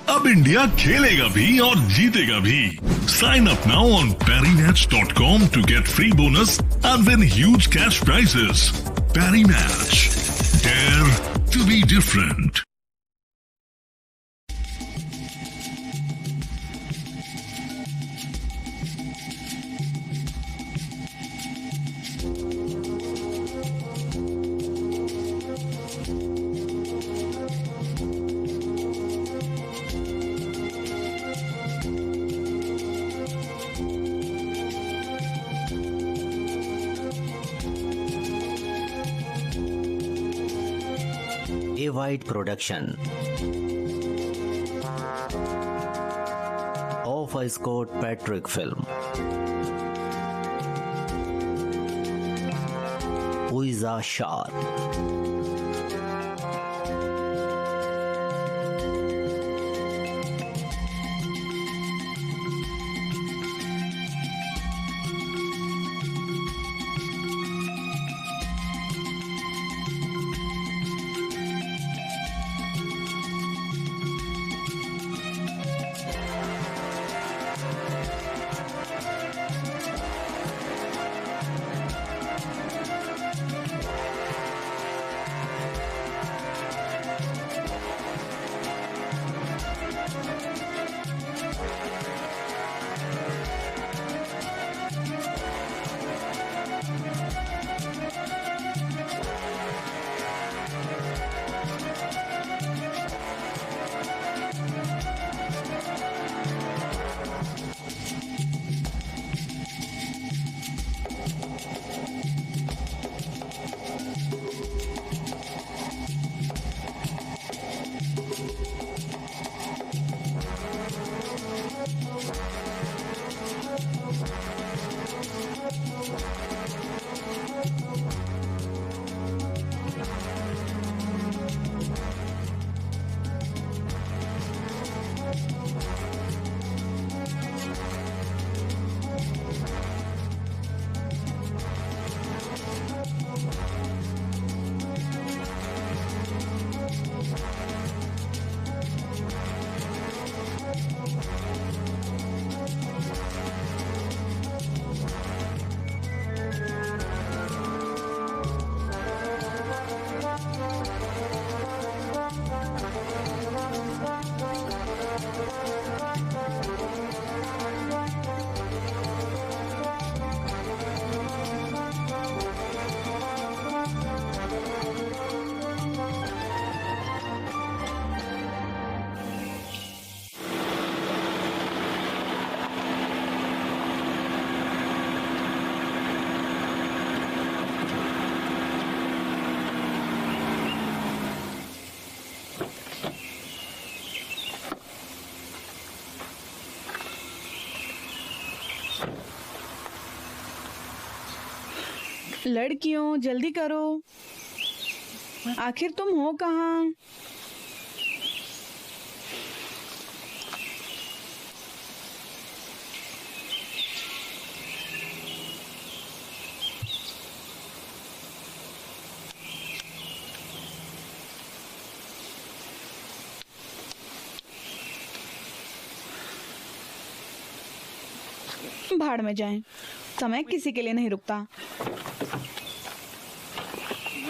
अब इंडिया खेलेगा भी और जीतेगा भी. Sign up now on ParryMatch.com to get free bonus and win huge cash prizes. Parry Match. Dare to be different. A White Production of a Scott Patrick film. Ouija Sharp. लड़कियों जल्दी करो, आखिर तुम हो कहाँ? भाड़ में जाएं, समय किसी के लिए नहीं रुकता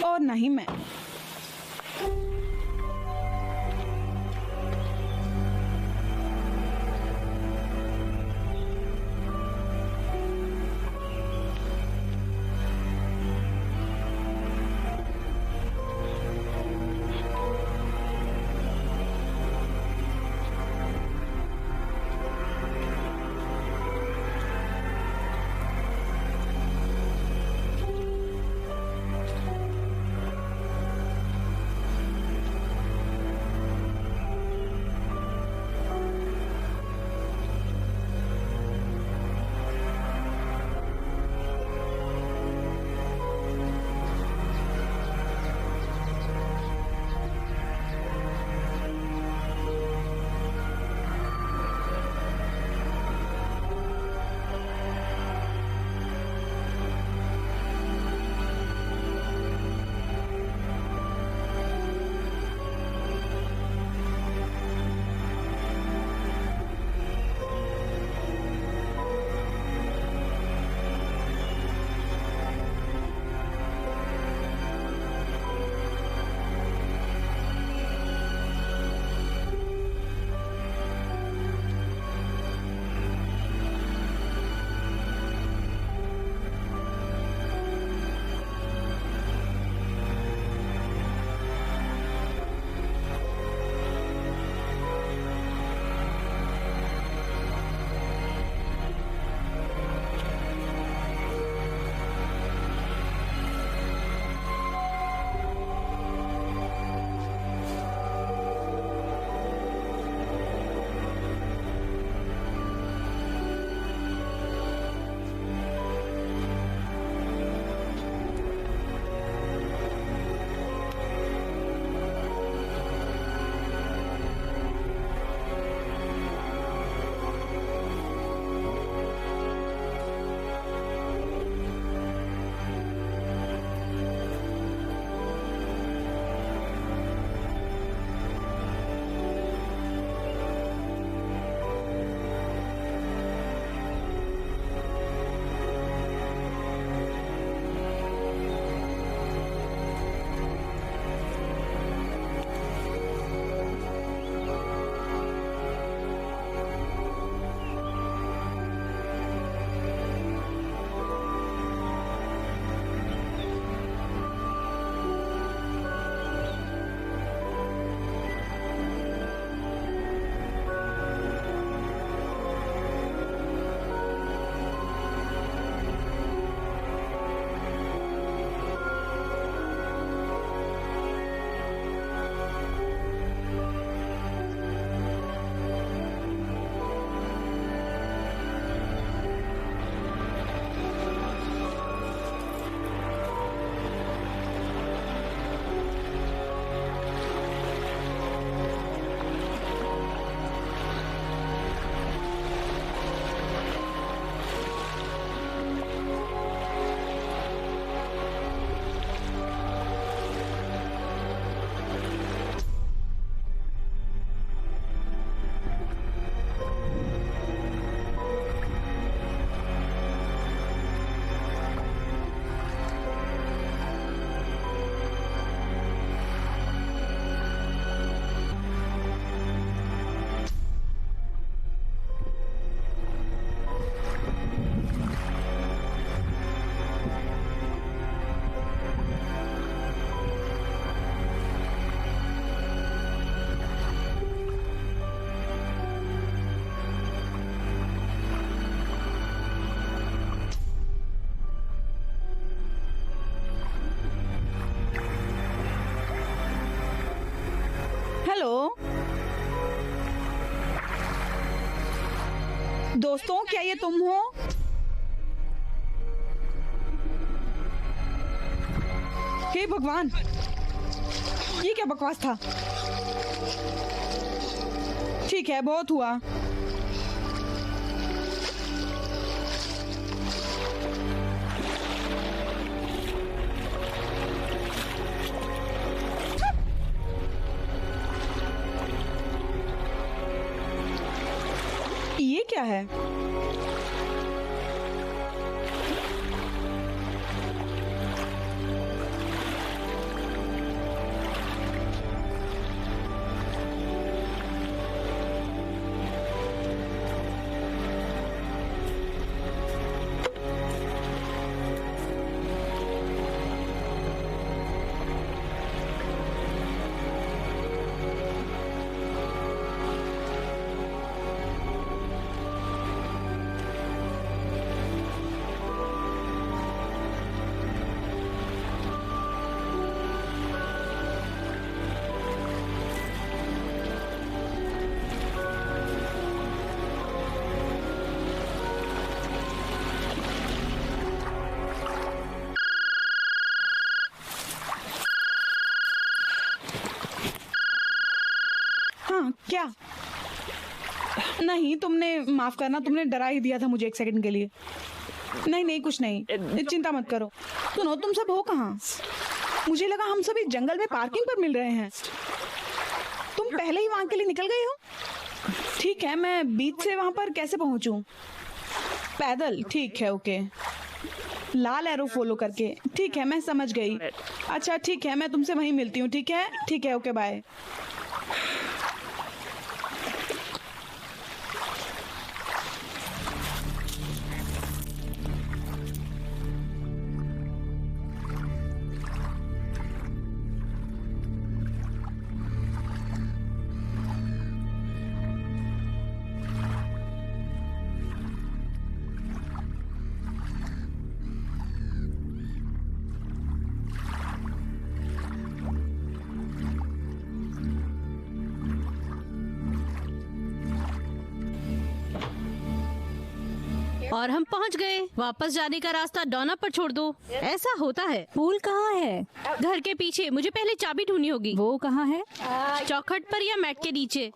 और नहीं मैं। हेलो दोस्तों, क्या ये तुम हो? हे भगवान, ये क्या बकवास था? ठीक है, बहुत हुआ। ये क्या है? हाँ, क्या? नहीं, तुमने माफ करना, तुमने डरा ही दिया था मुझे एक सेकंड के लिए। नहीं नहीं, कुछ नहीं, चिंता मत करो। सुनो, तुम सब हो कहाँ? मुझे लगा हम सब इस जंगल में पार्किंग पर मिल रहे हैं। तुम पहले ही वहां के लिए निकल गए हो? ठीक है, मैं बीच से वहां पर कैसे पहुंचूं? पैदल? ठीक है, ओके। लाल एरो फॉलो करके? ठीक है, मैं समझ गई। अच्छा ठीक है, मैं तुमसे वहीं मिलती हूँ। ठीक है, ठीक है, ओके, बाय। और हम पहुंच गए। वापस जाने का रास्ता डोना पर छोड़ दो। ऐसा होता है। पूल कहाँ है? घर के पीछे। मुझे पहले चाबी ढूंढनी होगी। वो कहाँ है? चौखट पर या मैट के नीचे।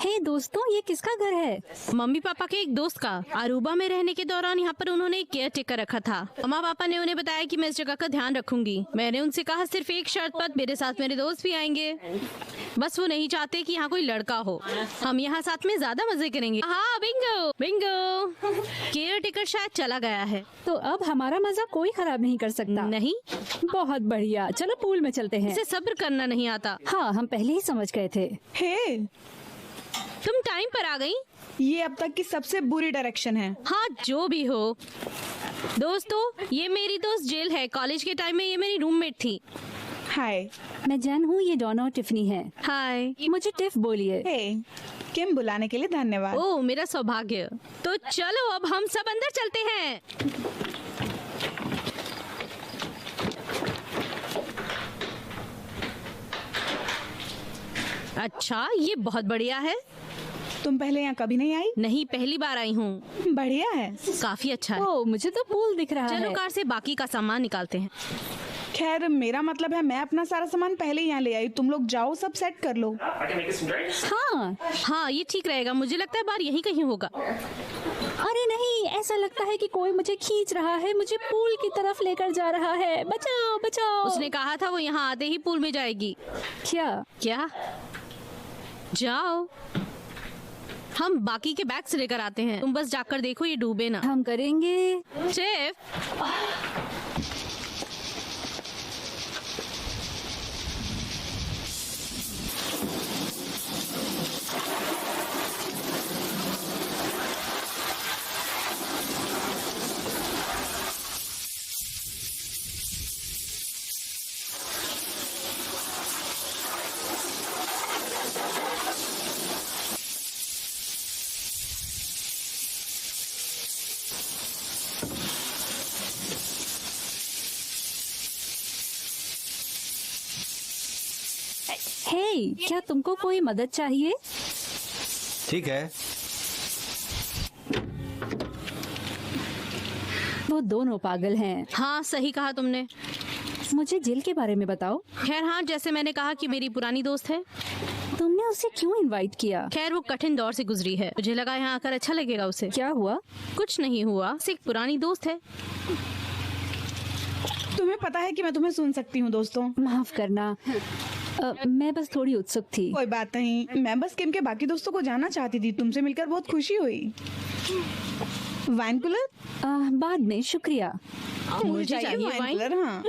हे दोस्तों, ये किसका घर है? मम्मी पापा के एक दोस्त का। अरूबा में रहने के दौरान यहाँ पर उन्होंने एक केयर टेकर रखा था। मम्मा पापा ने उन्हें बताया कि मैं इस जगह का ध्यान रखूंगी। मैंने उनसे कहा सिर्फ एक शर्त पर, मेरे साथ मेरे दोस्त भी आएंगे। बस वो नहीं चाहते कि यहाँ कोई लड़का हो। हम यहाँ साथ में ज्यादा मजे करेंगे। हाँ, बिंगो बिंगो। केयर टेकर शायद चला गया है। तो अब हमारा मजा कोई खराब नहीं कर सकता। नहीं, बहुत बढ़िया, चलो पूल में चलते हैं। इसे सब्र करना नहीं आता। हाँ, हम पहले ही समझ गए थे। हे, तुम टाइम पर आ गई। ये अब तक की सबसे बुरी डायरेक्शन है। हाँ, जो भी हो। दोस्तों, ये मेरी दोस्त जेल है। कॉलेज के टाइम में ये मेरी रूममेट थी। हाय। मैं जैन हूँ, ये डोना और टिफनी है। हाय। मुझे टिफ बोलिए। हे, किम बुलाने के लिए धन्यवाद। ओह, मेरा सौभाग्य। तो चलो अब हम सब अंदर चलते हैं। अच्छा, ये बहुत बढ़िया है। तुम पहले यहाँ कभी नहीं आई? नहीं, पहली बार आई हूँ। बढ़िया है। काफी अच्छा है। ओह, मुझे तो पूल दिख रहा चलो है। कार से बाकी का सामान निकालते हैं। खैर, मेरा मतलब है मैं अपना सारा सामान पहले ही यहाँ ले आई। तुम लोग जाओ, सब सेट कर लो। हाँ, हाँ, ये ठीक रहेगा। मुझे लगता है बार यहीं कहीं होगा। अरे नहीं, ऐसा लगता है कि कोई मुझे खींच रहा है, मुझे पूल की तरफ लेकर जा रहा है। बचाओ बचाओ। उसने कहा था वो यहाँ आते ही पूल में जाएगी। क्या? जाओ, हम बाकी के बैग्स लेकर आते हैं। तुम बस जाकर देखो ये डूबे ना। हम करेंगे। शेफ, हे, क्या तुमको कोई मदद चाहिए? ठीक है। वो दोनों पागल हैं। हाँ, सही कहा तुमने। मुझे जिल के बारे में बताओ। खैर हाँ, जैसे मैंने कहा कि मेरी पुरानी दोस्त है। तुमने उसे क्यों इनवाइट किया? खैर वो कठिन दौर से गुजरी है, मुझे लगा यहाँ आकर अच्छा लगेगा उसे। क्या हुआ? कुछ नहीं हुआ, सिर्फ एक पुरानी दोस्त है। तुम्हें पता है कि मैं तुम्हें सुन सकती हूँ दोस्तों। माफ करना, मैं बस थोड़ी उत्सुक थी। कोई बात नहीं, मैं बस किम के बाकी दोस्तों को जानना चाहती थी। तुमसे मिलकर बहुत खुशी हुई। Wine cooler? बाद में, शुक्रिया। मुझे चाहिए वाइन वाइन। कूलर। हाँ,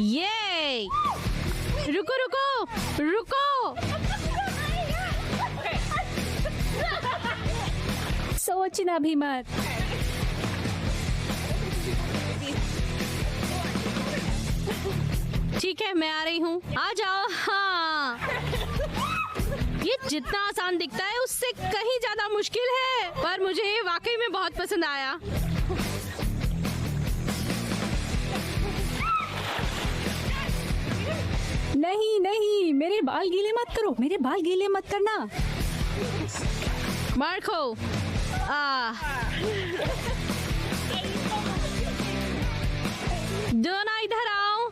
ये रुको रुको रुको। सोचना भी मत। ठीक है, मैं आ रही हूँ, आ जाओ। हाँ, ये जितना आसान दिखता है उससे कहीं ज्यादा मुश्किल है, पर मुझे ये वाकई में बहुत पसंद आया। नहीं नहीं, मेरे बाल गीले मत करो, मेरे बाल गीले मत करना। मार्को, दोनों इधर आओ।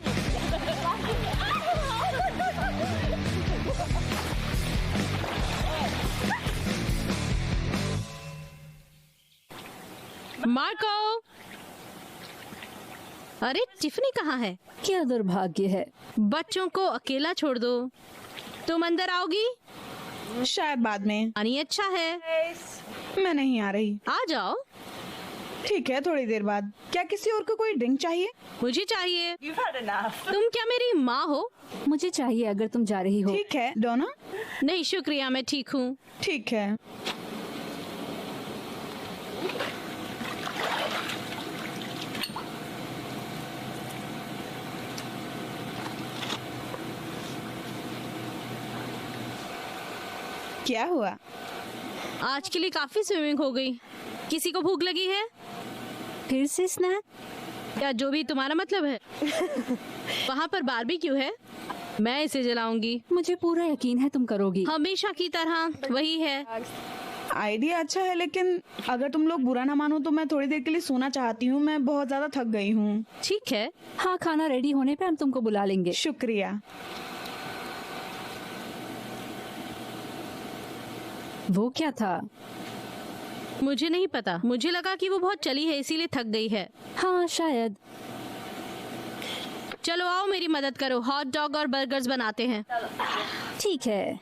मार्को, अरे टिफनी कहाँ है? क्या दुर्भाग्य है। बच्चों को अकेला छोड़ दो। तुम अंदर आओगी? शायद बाद में। पानी अच्छा है। मैं नहीं आ रही। आ जाओ। ठीक है, थोड़ी देर बाद। क्या किसी और को कोई ड्रिंक चाहिए? मुझे चाहिए। तुम क्या मेरी माँ हो? मुझे चाहिए अगर तुम जा रही हो। ठीक है डोना। नहीं शुक्रिया, मैं ठीक हूँ। ठीक है। क्या हुआ? आज के लिए काफी स्विमिंग हो गई। किसी को भूख लगी है? फिर से स्नैक? या जो भी तुम्हारा मतलब है। वहाँ पर बारबेक्यू है, मैं इसे जलाऊंगी। मुझे पूरा यकीन है तुम करोगी। हमेशा की तरह वही है। आइडिया अच्छा है, लेकिन अगर तुम लोग बुरा ना मानो तो मैं थोड़ी देर के लिए सोना चाहती हूँ। मैं बहुत ज्यादा थक गई हूँ। ठीक है। हाँ, खाना रेडी होने पे हम तुमको बुला लेंगे। शुक्रिया। वो क्या था? मुझे नहीं पता, मुझे लगा कि वो बहुत चली है इसीलिए थक गई है। हाँ शायद। चलो आओ मेरी मदद करो, हॉट डॉग और बर्गर्स बनाते हैं। ठीक है।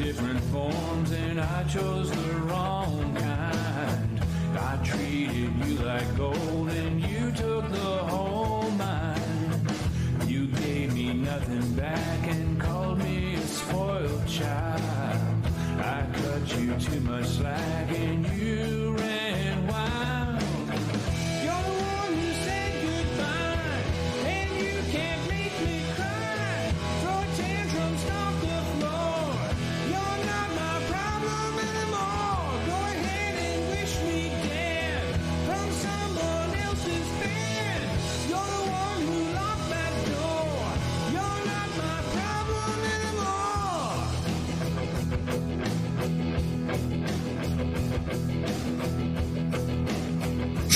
Different forms and I chose the wrong kind. I treated you like gold and you took the whole mine. You gave me nothing back and called me a spoiled child. I cut you too much slack and you ran wild. You're the one who said goodbye and you can't make me cry. Throw a tantrum, stomp the floor. You're not my problem anymore. Go ahead and wish me dead from someone else's bed. You're the one who locked that door. You're not my problem anymore.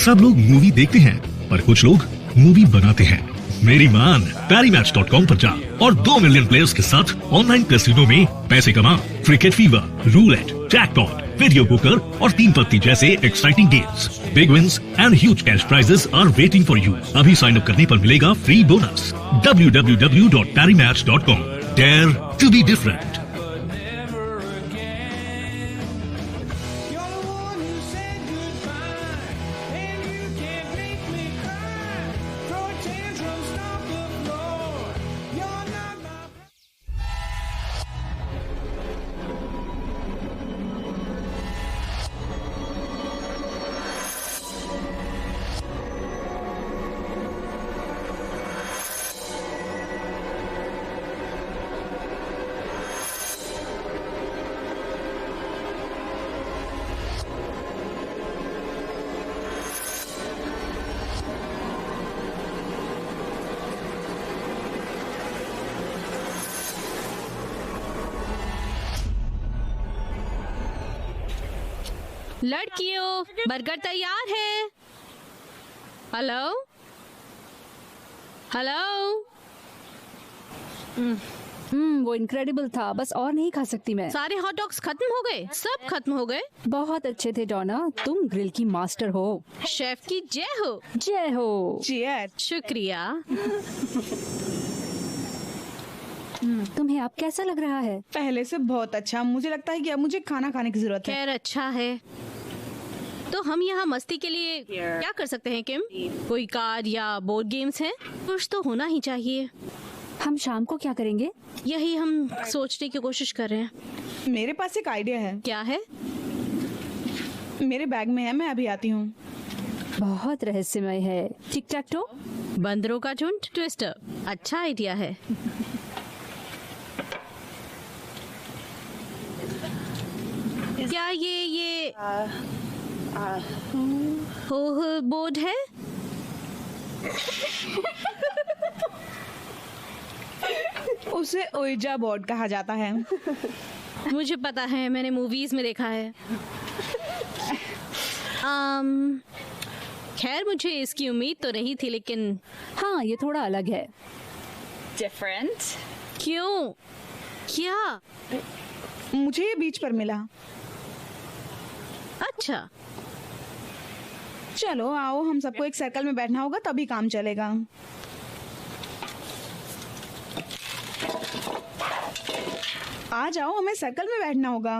सब लोग movie देखते हैं, पर कुछ लोग movie बनाते हैं। मेरी मान PariMatch.com पर जा और 2 मिलियन प्लेयर्स के साथ ऑनलाइन कैसीनो में पैसे कमा। Cricket fever, roulette, jackpot, video poker और 3 पत्ती जैसे exciting games. Big wins and huge cash prizes are waiting for you. अभी साइन अप करने पर मिलेगा free bonus. www.PariMatch.com। Dare to be different. You're the one who said goodbye and you can't make me cry. Throw a tantrum, stomp the floor. You're not my लड़कियों, burger तैयार है। Hello hello. वो incredible था, बस और नहीं खा सकती मैं। सारे हॉट डॉग्स खत्म हो गए, सब खत्म हो गए। बहुत अच्छे थे डोना, तुम ग्रिल की मास्टर हो। शेफ की जय हो। जय हो। चीयर। शुक्रिया। तुम्हें अब कैसा लग रहा है? पहले से बहुत अच्छा। मुझे लगता है कि अब मुझे खाना खाने की जरूरत है। खैर अच्छा है। तो हम यहाँ मस्ती के लिए क्या कर सकते हैं किम? कोई कार्ड या बोर्ड गेम्स हैं? कुछ तो होना ही चाहिए। हम शाम को क्या करेंगे? यही हम सोचने की कोशिश कर रहे हैं। मेरे पास एक आइडिया है। क्या है? मेरे बैग में है, मैं अभी आती हूँ। बहुत रहस्यमय है। टिक टैक टो। बंदरों का झुंड, ट्विस्टर। अच्छा आइडिया है। क्या ये हो बोर्ड है? उसे ओइजा बोर्ड कहा जाता है। मुझे पता है, मैंने मूवीज में देखा है। खैर मुझे इसकी उम्मीद तो नहीं थी, लेकिन हाँ, ये थोड़ा अलग है। Different? क्यों? क्या? मुझे ये बीच पर मिला। अच्छा, चलो आओ, हम सबको एक सर्कल में बैठना होगा, तभी काम चलेगा। आ जाओ, हमें सर्कल में बैठना होगा।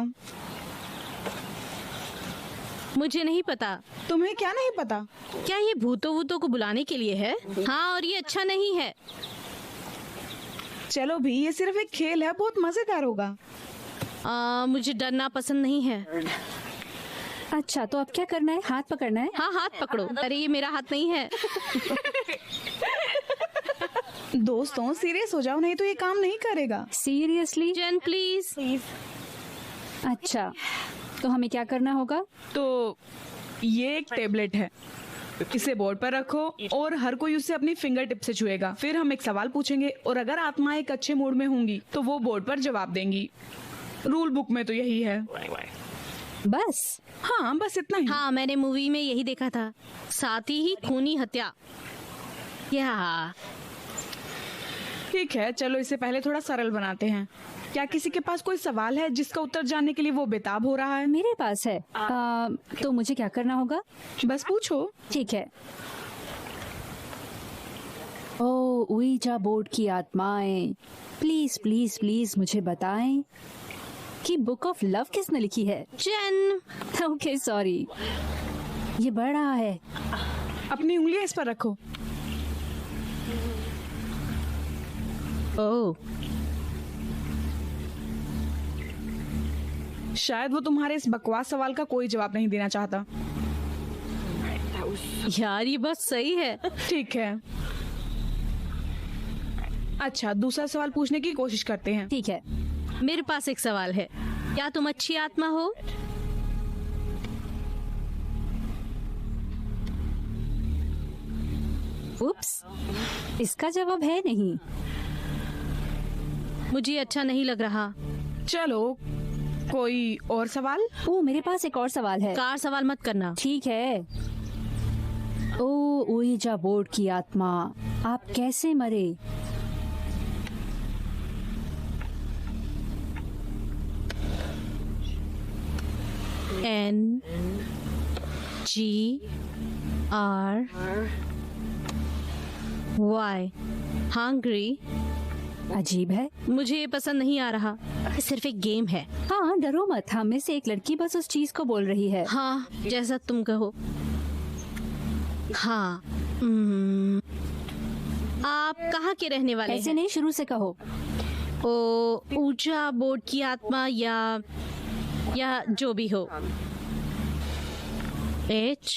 मुझे नहीं पता। तुम्हें क्या नहीं पता? क्या ये भूतों वूतों को बुलाने के लिए है? हाँ, और ये अच्छा नहीं है। चलो भी, ये सिर्फ एक खेल है, बहुत मजेदार होगा। मुझे डरना पसंद नहीं है। अच्छा, तो अब क्या करना है? हाथ पकड़ना है? हाँ, हाथ पकड़ो। अरे ये मेरा हाथ नहीं है। दोस्तों सीरियस हो जाओ, नहीं तो ये काम नहीं करेगा। सीरियसली? Jen please. अच्छा, तो हमें क्या करना होगा? तो ये एक टेबलेट है, इसे बोर्ड पर रखो और हर कोई उसे अपनी फिंगर टिप से छुएगा। फिर हम एक सवाल पूछेंगे और अगर आत्माएं एक अच्छे मूड में होंगी तो वो बोर्ड पर जवाब देंगी। रूल बुक में तो यही है। बस? हाँ, बस इतना ही। हाँ, मैंने मूवी में यही देखा था। साथ ही खूनी हत्या। या ठीक है, चलो इसे पहले थोड़ा सरल बनाते हैं। क्या किसी के पास कोई सवाल है जिसका उत्तर जानने के लिए वो बेताब हो रहा है? मेरे पास है। तो मुझे क्या करना होगा? बस पूछो। ठीक है। ओ उईजा बोर्ड की आत्माएं, प्लीज प्लीज प्लीज मुझे बताएं कि बुक ऑफ लव किसने लिखी है? जेन। ओके सॉरी, ये बढ़ रहा है। अपनी उंगलियां इस पर रखो। ओह, शायद वो तुम्हारे इस बकवास सवाल का कोई जवाब नहीं देना चाहता। यार ये बात सही है। ठीक है, अच्छा दूसरा सवाल पूछने की कोशिश करते हैं। ठीक है। मेरे पास एक सवाल है। क्या तुम अच्छी आत्मा हो? उप्स, इसका जवाब है नहीं। मुझे अच्छा नहीं लग रहा। चलो कोई और सवाल? ओ मेरे पास एक और सवाल है। कार सवाल मत करना। ठीक है। ओ उईजा बोर्ड की आत्मा, आप कैसे मरे? NGR Y hungry। अजीब है। मुझे ये पसंद नहीं आ रहा। ये सिर्फ एक गेम है। हाँ डरो मत, हम में से एक लड़की बस उस चीज को बोल रही है। हाँ, जैसा तुम कहो। हाँ, आप कहाँ के रहने वाले ऐसे हैं? नहीं, शुरू से कहो। ओ ऊर्जा बोर्ड की आत्मा या जो भी हो। HUNGRY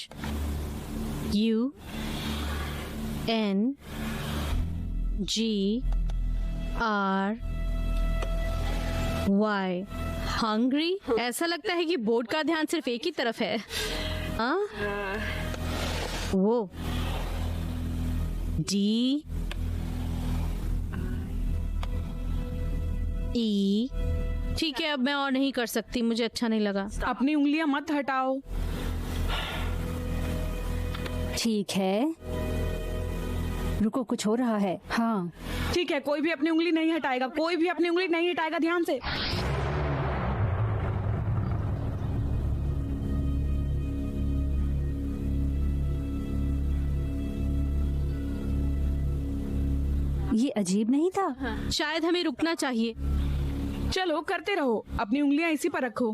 hungry. ऐसा लगता है कि बोर्ड का ध्यान सिर्फ एक ही तरफ है। हाँ? वो DER ठीक है, अब मैं और नहीं कर सकती, मुझे अच्छा नहीं लगा। अपनी उंगलियां मत हटाओ। ठीक है, रुको, कुछ हो रहा है। हाँ, ठीक है, कोई भी अपनी उंगली नहीं हटाएगा, कोई भी अपनी उंगली नहीं हटाएगा, ध्यान से। ये अजीब नहीं था? शायद हमें रुकना चाहिए। चलो करते रहो, अपनी उंगलियां इसी पर रखो।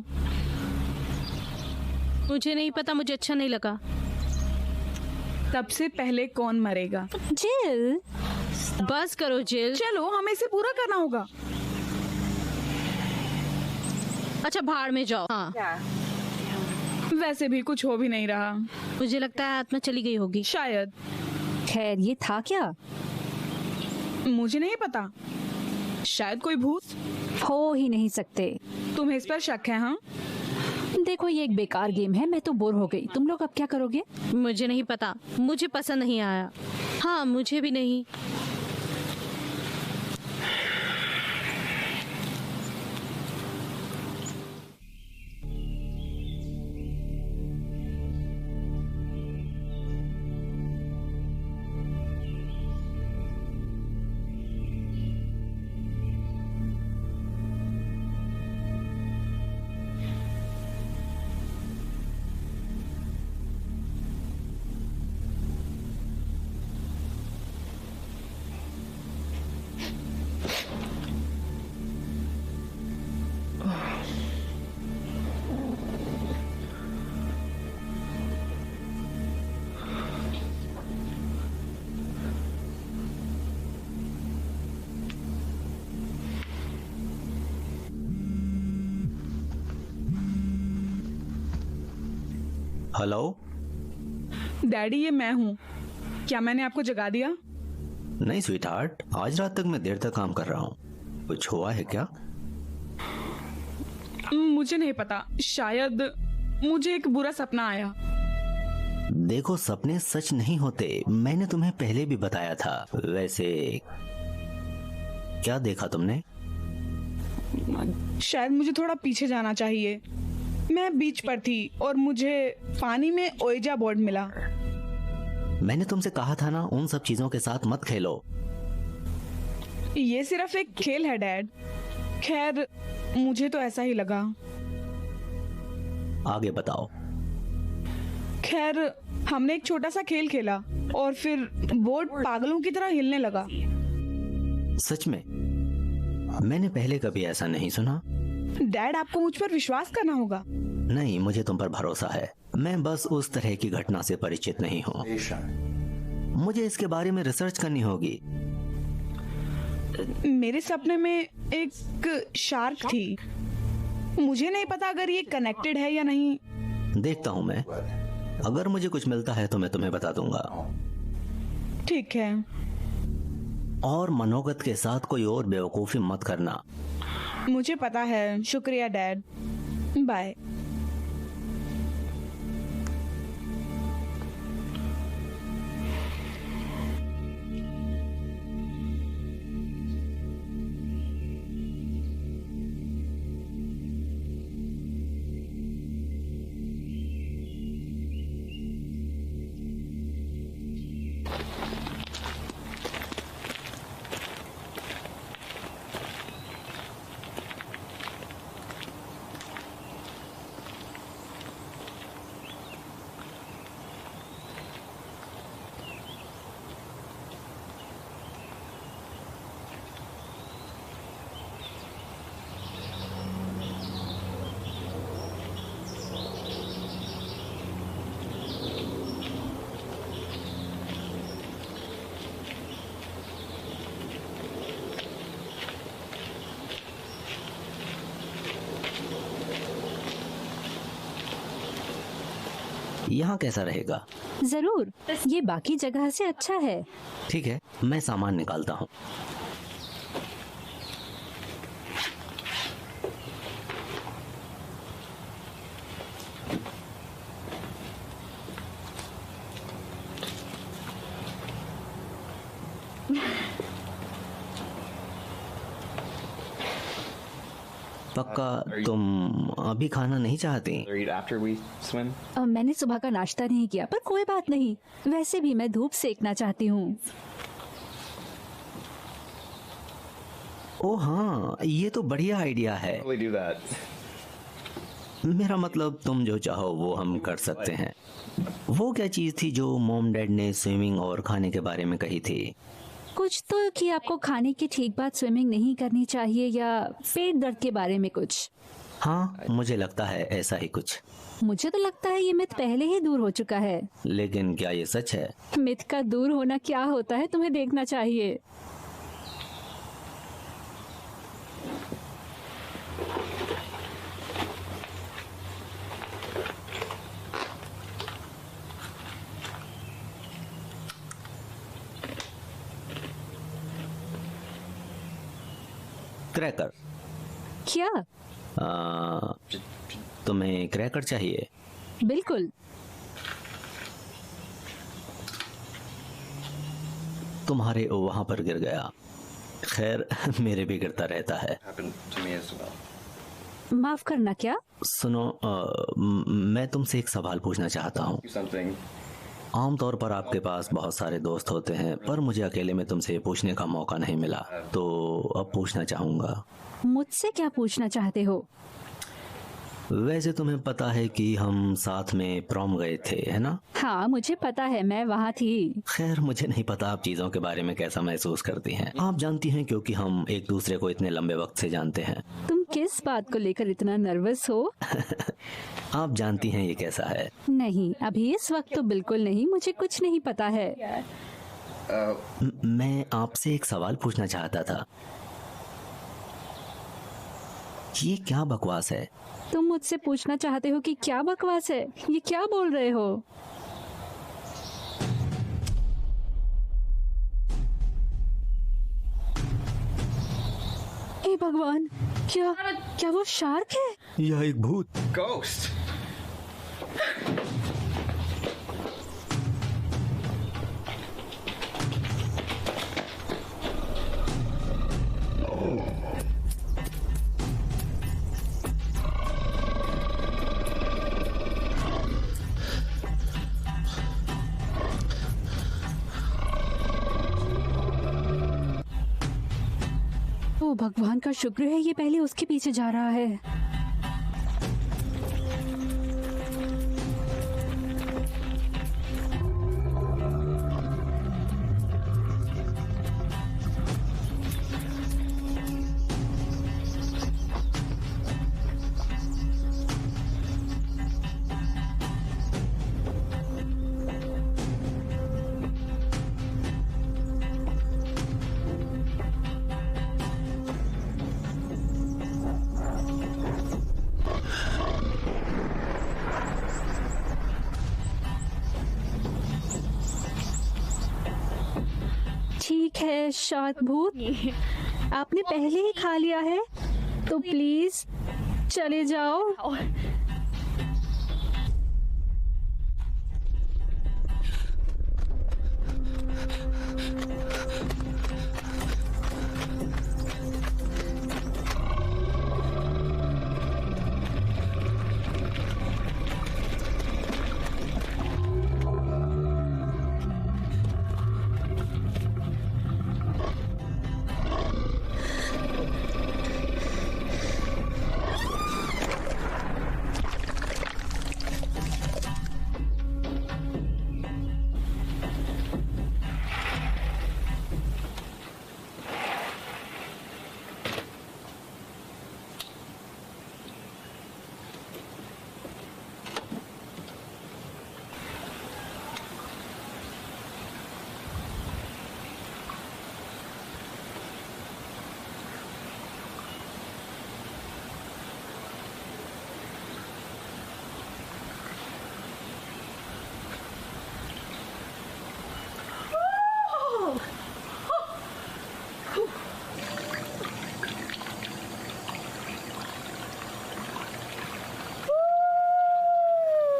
मुझे नहीं पता, मुझे अच्छा नहीं लगा। सबसे पहले कौन मरेगा? जिल, बस करो जिल। चलो, हमें इसे पूरा करना होगा। अच्छा, भाड़ में जाओ। हाँ, वैसे भी कुछ हो भी नहीं रहा, मुझे लगता है आत्मा चली गई होगी। शायद। खैर ये था क्या? मुझे नहीं पता, शायद कोई भूत। हो ही नहीं सकते। तुम्हें इस पर शक है? हाँ, देखो, ये एक बेकार गेम है, मैं तो बोर हो गई। तुम लोग अब क्या करोगे? मुझे नहीं पता, मुझे पसंद नहीं आया। हाँ, मुझे भी नहीं। हेलो डैडी, ये मैं हूँ। क्या मैंने आपको जगा दिया? नहीं स्वीट हार्ट, आज रात तक मैं देर तक काम कर रहा हूँ। कुछ हुआ है क्या? मुझे नहीं पता, शायद मुझे एक बुरा सपना आया। देखो, सपने सच नहीं होते, मैंने तुम्हें पहले भी बताया था। वैसे क्या देखा तुमने? शायद मुझे थोड़ा पीछे जाना चाहिए। मैं बीच पर थी और मुझे पानी में ओइजा बोर्ड मिला। मैंने तुमसे कहा था ना, उन सब चीजों के साथ मत खेलो। ये सिर्फ एक खेल है डैड। खैर, मुझे तो ऐसा ही लगा। आगे बताओ। खैर, हमने एक छोटा सा खेल खेला और फिर बोर्ड पागलों की तरह हिलने लगा। सच में? मैंने पहले कभी ऐसा नहीं सुना। डैड, आपको मुझ पर विश्वास करना होगा। नहीं, मुझे तुम पर भरोसा है। मैं बस उस तरह की घटना से परिचित नहीं हूँ। मुझे इसके बारे में रिसर्च करनी होगी। मेरे सपने में एक शार्क थी। मुझे नहीं पता अगर ये कनेक्टेड है या नहीं। देखता हूँ मैं, अगर मुझे कुछ मिलता है तो मैं तुम्हें बता दूंगा। ठीक है। और मनोगत के साथ कोई और बेवकूफी मत करना। मुझे पता है। शुक्रिया डैड, बाय। यहाँ कैसा रहेगा? जरूर, ये बाकी जगह से अच्छा है। ठीक है, मैं सामान निकालता हूँ। पक्का तुम अभी खाना नहीं चाहती? Or eat after we swim? मैंने सुबह का नाश्ता नहीं किया, पर कोई बात नहीं, वैसे भी मैं धूप सेकना चाहती हूँ। ओ हाँ, ये तो बढ़िया आइडिया है। Totally do that. मेरा मतलब तुम जो चाहो वो हम कर सकते हैं। वो क्या चीज थी जो मॉम डैड ने स्विमिंग और खाने के बारे में कही थी? कुछ तो कि आपको खाने की ठीक बात स्विमिंग नहीं करनी चाहिए, या पेट दर्द के बारे में कुछ। हाँ, मुझे लगता है ऐसा ही कुछ। मुझे तो लगता है ये मिथ पहले ही दूर हो चुका है। लेकिन क्या ये सच है? मिथ का दूर होना क्या होता है तुम्हें देखना चाहिए। क्रैकर। क्या? तुम्हें क्रैकर चाहिए? बिल्कुल। तुम्हारे वहां पर गिर गया। खैर, मेरे भी गिरता रहता है। Happened to me as well. माफ करना क्या? सुनो, मैं तुमसे एक सवाल पूछना चाहता हूँ। Do something. आमतौर पर आपके पास बहुत सारे दोस्त होते हैं, पर मुझे अकेले में तुमसे ये पूछने का मौका नहीं मिला, तो अब पूछना चाहूंगा। मुझसे क्या पूछना चाहते हो? वैसे तुम्हें पता है कि हम साथ में प्रॉम गए थे, है ना? हाँ, मुझे पता है, मैं वहाँ थी। खैर, मुझे नहीं पता आप चीजों के बारे में कैसा महसूस करती हैं। आप जानती हैं, क्योंकि हम एक दूसरे को इतने लंबे वक्त से जानते हैं। तुम किस बात को लेकर इतना नर्वस हो? आप जानती हैं ये कैसा है? नहीं, अभी इस वक्त तो बिल्कुल नहीं, मुझे कुछ नहीं पता है। मैं आपसे एक सवाल पूछना चाहता था। ये क्या बकवास है? तुम मुझसे पूछना चाहते हो कि क्या बकवास है? ये क्या बोल रहे हो? हे भगवान, क्या वो शार्क है? यह एक भूत। Ghost. ओ भगवान का शुक्र है ये पहले उसके पीछे जा रहा है। ठीक है शार्क भूत, आपने पहले ही खा लिया है, तो प्लीज चले जाओ।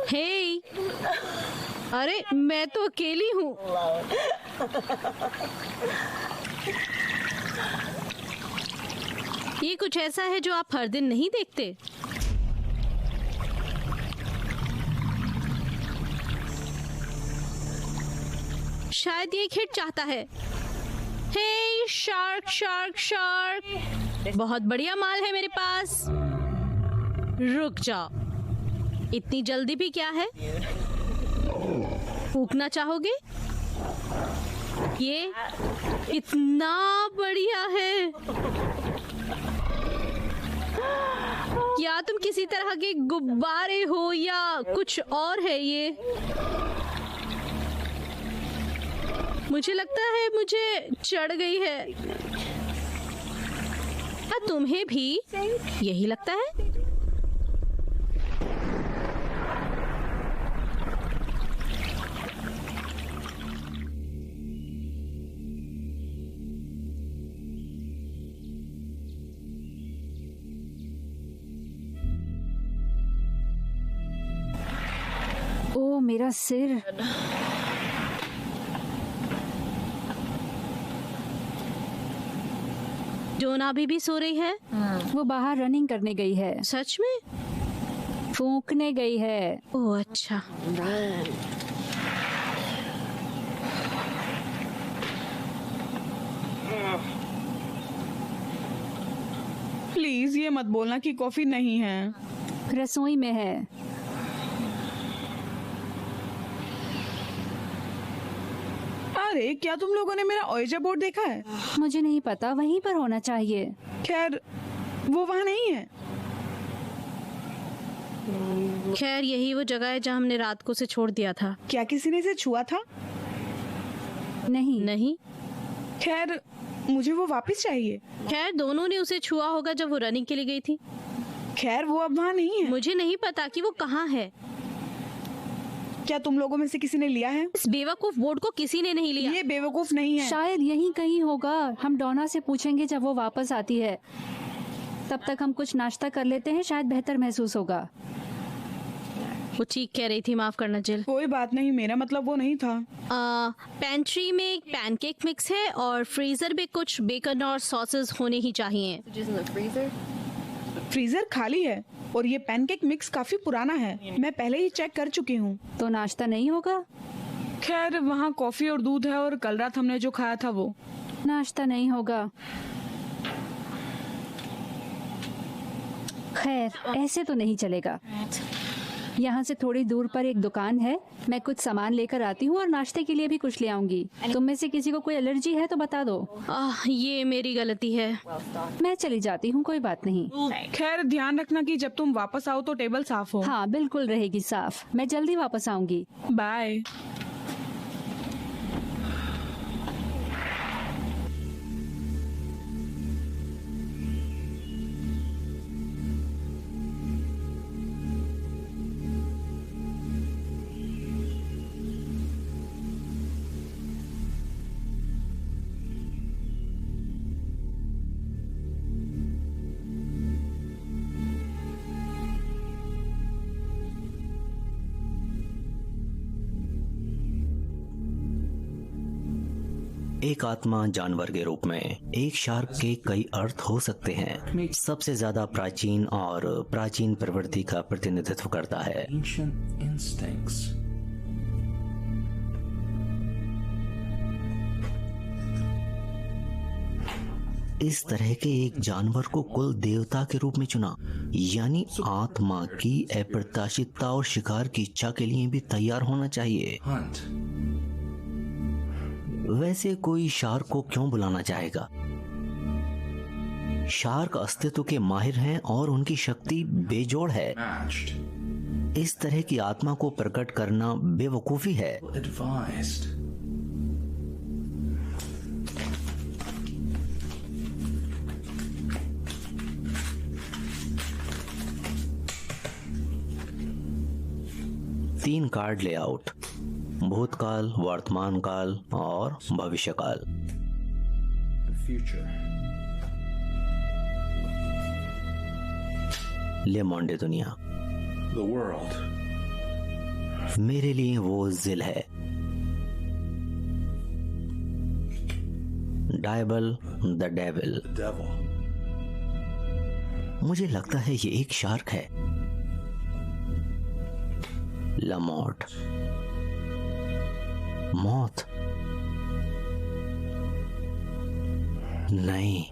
हे, अरे मैं तो अकेली हूँ। ये कुछ ऐसा है जो आप हर दिन नहीं देखते। शायद ये एक हिट चाहता है। हे शार्क शार्क शार्क, बहुत बढ़िया माल है मेरे पास। रुक जाओ, इतनी जल्दी भी क्या है? फूकना चाहोगे? ये इतना बढ़िया है। या तुम किसी तरह के गुब्बारे हो या कुछ और है ये? मुझे लगता है मुझे चढ़ गई है। क्या तुम्हें भी यही लगता है? ओ मेरा सिर। जोना अभी भी सो रही है? वो बाहर रनिंग करने गई है। सच में? फूंकने गई है। ओह अच्छा। प्लीज ये मत बोलना कि कॉफी नहीं है। रसोई में है। अरे क्या तुम लोगों ने मेरा ओएजा बोर्ड देखा है? मुझे नहीं पता, वहीं पर होना चाहिए। खैर वो वहाँ नहीं है। खैर यही वो जगह है जहाँ हमने रात को उसे छोड़ दिया था। क्या किसी ने इसे छुआ था? नहीं नहीं। खैर मुझे वो वापस चाहिए। खैर दोनों ने उसे छुआ होगा जब वो रनिंग के लिए गई थी। खैर वो अब वहाँ नहीं है। मुझे नहीं पता कि वो कहाँ है। क्या तुम लोगों में से किसी ने लिया है? इस बेवकूफ बोर्ड को किसी ने नहीं लिया। ये बेवकूफ नहीं है। शायद यहीं कहीं होगा। हम डोना से पूछेंगे जब वो वापस आती है। तब तक हम कुछ नाश्ता कर लेते हैं, शायद बेहतर महसूस होगा। वो ठीक कह रही थी, माफ करना जिल। कोई बात नहीं, मेरा मतलब वो नहीं था। पेंट्री में एक पैनकेक मिक्स है और फ्रीजर में कुछ बेकन और सॉसेस होने ही चाहिए। फ्रीजर खाली है और ये पैनकेक मिक्स काफी पुराना है। मैं पहले ही चेक कर चुकी हूँ। तो नाश्ता नहीं होगा? खैर वहाँ कॉफी और दूध है और कल रात हमने जो खाया था वो। नाश्ता नहीं होगा। खैर ऐसे तो नहीं चलेगा। यहाँ से थोड़ी दूर पर एक दुकान है, मैं कुछ सामान लेकर आती हूँ और नाश्ते के लिए भी कुछ ले आऊंगी। तुम में से किसी को कोई एलर्जी है तो बता दो। ये मेरी गलती है। मैं चली जाती हूँ, कोई बात नहीं। खैर ध्यान रखना कि जब तुम वापस आओ तो टेबल साफ हो। हाँ बिल्कुल रहेगी साफ। मैं जल्दी वापस आऊंगी। बाय। एक आत्मा जानवर के रूप में एक शार्क के कई अर्थ हो सकते हैं। सबसे ज्यादा प्राचीन और प्राचीन प्रवृत्ति का प्रतिनिधित्व करता है। Ancient instincts. इस तरह के एक जानवर को कुल देवता के रूप में चुना, यानी आत्मा की अप्रत्याशितता और शिकार की इच्छा के लिए भी तैयार होना चाहिए। Hunt. वैसे कोई शार्क को क्यों बुलाना चाहेगा? शार्क अस्तित्व के माहिर हैं और उनकी शक्ति बेजोड़ है। Matched. इस तरह की आत्मा को प्रकट करना बेवकूफी है। Advised. तीन कार्ड लेआउट: भूतकाल, वर्तमान काल और भविष्य काल। The future. ले मोंडे दुनिया। The world. मेरे लिए वो जिल है। Dyeable the devil. The devil. मुझे लगता है ये एक शार्क है। लमोट, मौत, नहीं।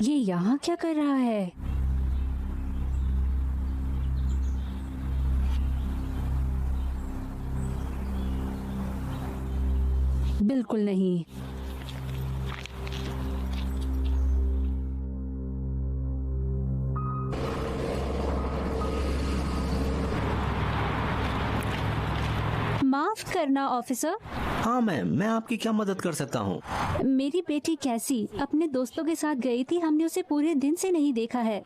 ये यहाँ क्या कर रहा है? बिल्कुल नहीं। माफ करना ऑफिसर। हाँ मैम, मैं आपकी क्या मदद कर सकता हूँ? मेरी बेटी कैसी अपने दोस्तों के साथ गई थी, हमने उसे पूरे दिन से नहीं देखा है।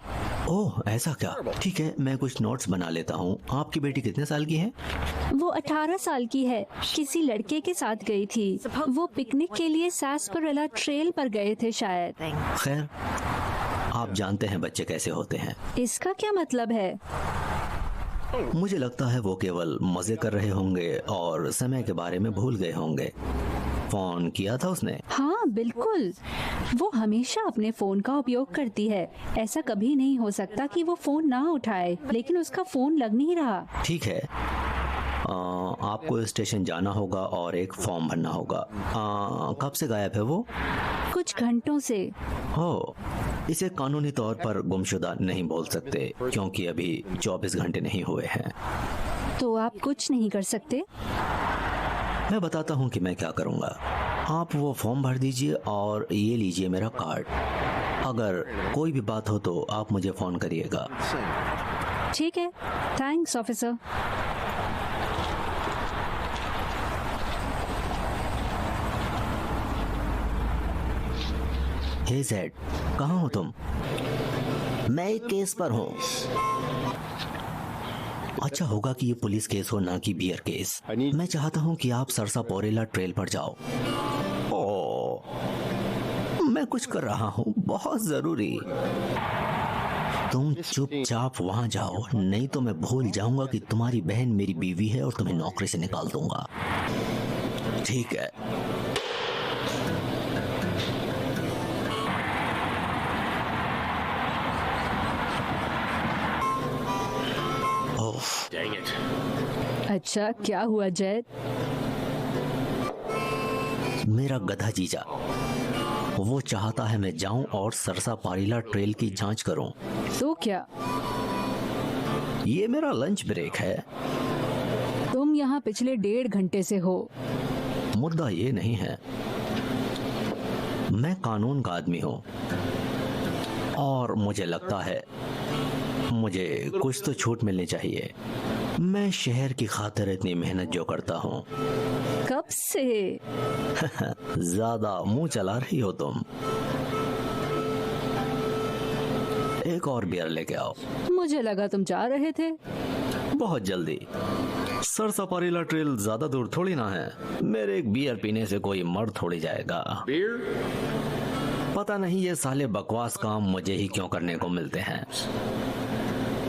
ओह ऐसा क्या? ठीक है, मैं कुछ नोट्स बना लेता हूँ। आपकी बेटी कितने साल की है? वो 18 साल की है, किसी लड़के के साथ गई थी। वो पिकनिक के लिए सासपरेला ट्रेल पर गए थे शायद। खैर, आप जानते हैं बच्चे कैसे होते हैं। इसका क्या मतलब है? मुझे लगता है वो केवल मजे कर रहे होंगे और समय के बारे में भूल गए होंगे। फोन किया था उसने? हाँ बिल्कुल, वो हमेशा अपने फोन का उपयोग करती है। ऐसा कभी नहीं हो सकता कि वो फोन ना उठाए, लेकिन उसका फोन लग नहीं रहा। ठीक है, आपको स्टेशन जाना होगा और एक फॉर्म भरना होगा। कब से गायब है वो? कुछ घंटों से। हो, इसे कानूनी तौर पर गुमशुदा नहीं बोल सकते क्योंकि अभी 24 घंटे नहीं हुए हैं। तो आप कुछ नहीं कर सकते? मैं बताता हूँ कि मैं क्या करूँगा। आप वो फॉर्म भर दीजिए और ये लीजिए मेरा कार्ड। अगर कोई भी बात हो तो आप मुझे फोन करिएगा। ठीक है, थैंक्स ऑफिसर। हे ज़ेड, कहाँ हो तुम? मैं एक केस पर हूँ। अच्छा होगा कि ये पुलिस केस हो, ना कि बियर केस। मैं चाहता हूँ कि आप सरसापोरेला ट्रेल पर जाओ। मैं कुछ कर रहा हूँ, बहुत जरूरी। तुम चुपचाप वहाँ जाओ, नहीं तो मैं भूल जाऊंगा कि तुम्हारी बहन मेरी बीवी है और तुम्हें नौकरी से निकाल दूंगा। ठीक है? अच्छा, क्या हुआ जैद? मेरा गधा जीजा, वो चाहता है मैं जाऊं और सरसापारेला ट्रेल की जांच करूं। तो क्या? ये मेरा लंच ब्रेक है। तुम यहाँ पिछले 1.5 घंटे से हो। मुद्दा ये नहीं है, मैं कानून का आदमी हूँ और मुझे लगता है मुझे कुछ तो छूट मिलनी चाहिए। मैं शहर की खातिर इतनी मेहनत जो करता हूँ। कब से? ज्यादा मुंह चला रही हो तुम। एक और बियर लेके आओ। मुझे लगा तुम जा रहे थे। बहुत जल्दी। सरसापारेला ट्रेल ज्यादा दूर थोड़ी ना है। मेरे एक बियर पीने से कोई मर थोड़ी जाएगा। पता नहीं ये साले बकवास काम मुझे ही क्यों करने को मिलते हैं।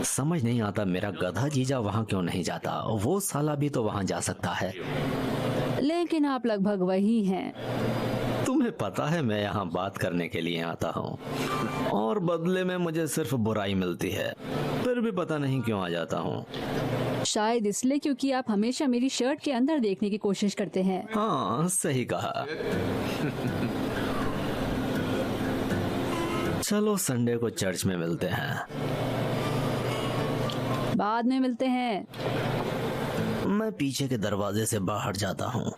समझ नहीं आता मेरा गधा जीजा वहाँ क्यों नहीं जाता। वो साला भी तो वहाँ जा सकता है। लेकिन आप लगभग वही हैं। तुम्हें पता है मैं यहाँ बात करने के लिए आता हूँ और बदले में मुझे सिर्फ बुराई मिलती है। फिर भी पता नहीं क्यों आ जाता हूँ। शायद इसलिए क्योंकि आप हमेशा मेरी शर्ट के अंदर देखने की कोशिश करते हैं। हाँ, सही कहा। चलो संडे को चर्च में मिलते हैं। बाद में मिलते हैं। मैं पीछे के दरवाजे से बाहर जाता हूँ।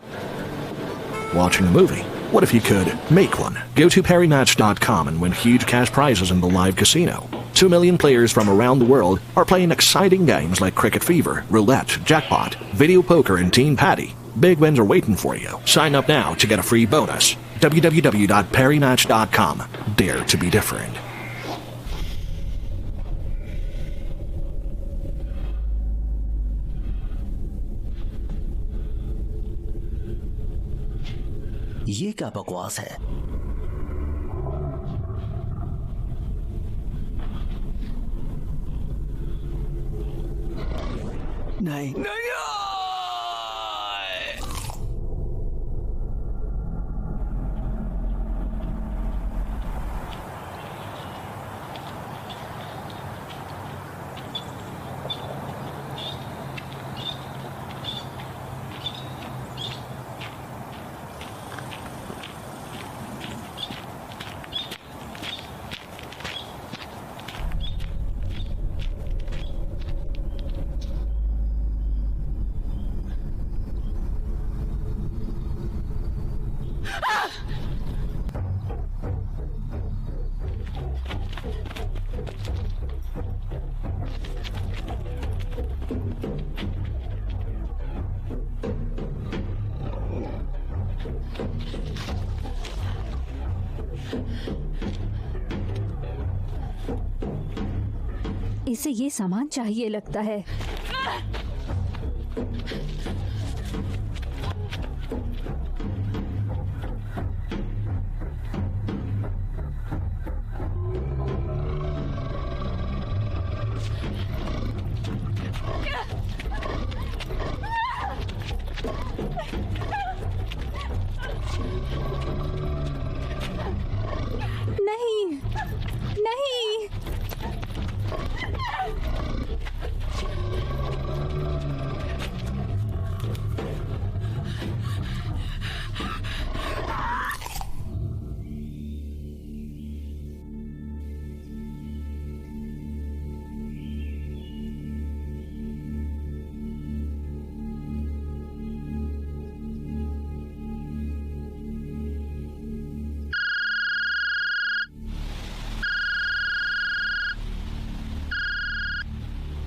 Watching a movie? What if you could make one? Go to PerryMatch.com and win huge cash prizes in the live casino. 2 million players from around the world are playing exciting games like Cricket Fever, Roulette, Jackpot, Video Poker, and Team Patty. Big wins are waiting for you. Sign up now to get a free bonus. www.PerryMatch.com. Dare to be different. ये क्या बकवास है? नहीं नहीं। इसे ये सामान चाहिए लगता है। नहीं नहीं।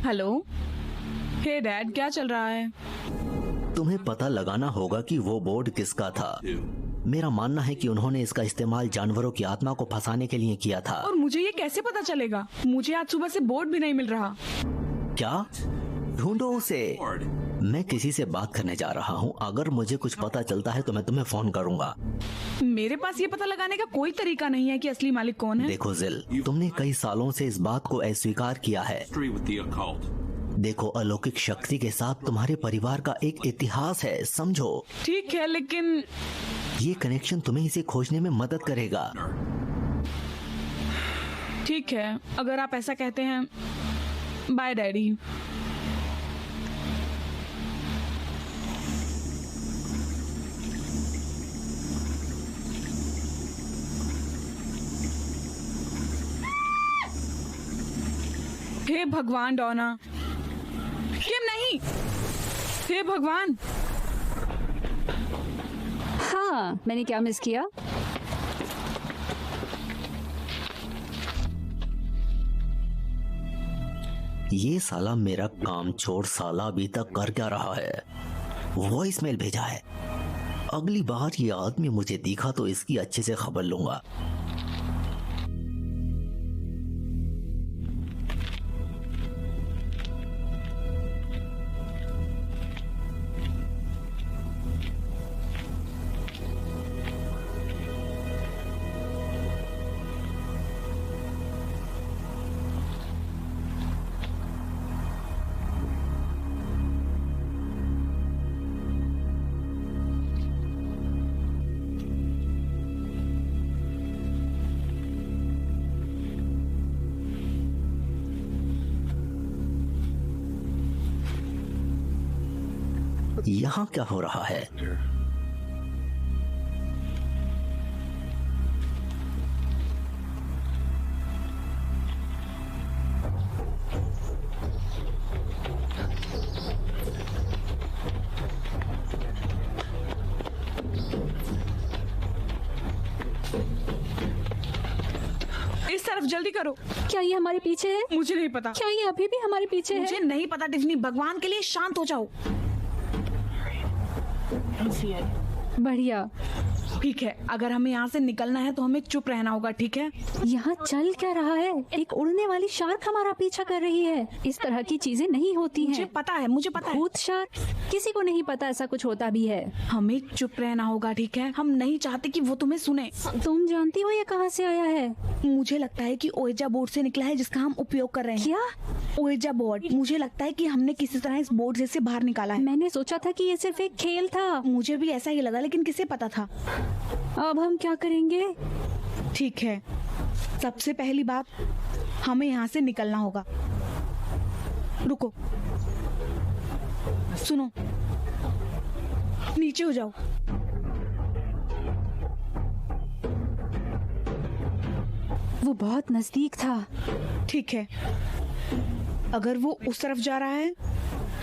हेलो। हे डैड, क्या चल रहा है? तुम्हें पता लगाना होगा कि वो बोर्ड किसका था। मेरा मानना है कि उन्होंने इसका इस्तेमाल जानवरों की आत्मा को फंसाने के लिए किया था। और मुझे ये कैसे पता चलेगा? मुझे आज सुबह से बोर्ड भी नहीं मिल रहा। क्या? ढूंढो उसे। मैं किसी से बात करने जा रहा हूँ। अगर मुझे कुछ पता चलता है तो मैं तुम्हें फोन करूंगा। मेरे पास ये पता लगाने का कोई तरीका नहीं है कि असली मालिक कौन है। देखो जिल, तुमने कई सालों से इस बात को अस्वीकार किया है। देखो, अलौकिक शक्ति के साथ तुम्हारे परिवार का एक इतिहास है, समझो। ठीक है, लेकिन ये कनेक्शन तुम्हें इसे खोजने में मदद करेगा। ठीक है, अगर आप ऐसा कहते हैं। Bye daddy. हे भगवान डोना, किम नहीं। हे भगवान। हाँ, मैंने क्या मिस किया? ये साला मेरा काम छोड़ साला अभी तक कर क्या रहा है? वॉइसमेल भेजा है। अगली बार ये आदमी मुझे दिखा तो इसकी अच्छे से खबर लूंगा। यहाँ क्या हो रहा है? तरफ, जल्दी करो। क्या ये हमारे पीछे है? मुझे नहीं पता। क्या ये अभी भी हमारे पीछे मुझे है? नहीं पता टिफनी, भगवान के लिए शांत हो जाओ। बढ़िया। ठीक है, अगर हमें यहाँ से निकलना है तो हमें चुप रहना होगा, ठीक है? यहाँ चल क्या रहा है? एक उड़ने वाली शार्क हमारा पीछा कर रही है। इस तरह की चीजें नहीं होती मुझे हैं। पता है, मुझे पता है। भूत शार्क? किसी को नहीं पता ऐसा कुछ होता भी है। हमें चुप रहना होगा, ठीक है? हम नहीं चाहते कि वो तुम्हें सुने। तुम जानती हो ये कहाँ से आया है? मुझे लगता है कि ओएजा बोर्ड से निकला है, जिसका हम उपयोग कर रहे हैं। क्या? Ouija board. मुझे लगता है कि हमने किसी तरह इस बोर्ड से बाहर निकाला है। मैंने सोचा था कि ये सिर्फ एक खेल था। मुझे भी ऐसा ही लगा, लेकिन किसे पता था। अब हम क्या करेंगे? ठीक है, सबसे पहली बात, हमें यहाँ से निकलना होगा। रुको, सुनो, नीचे हो जाओ। वो बहुत नजदीक था। ठीक है, अगर वो उस तरफ जा रहा है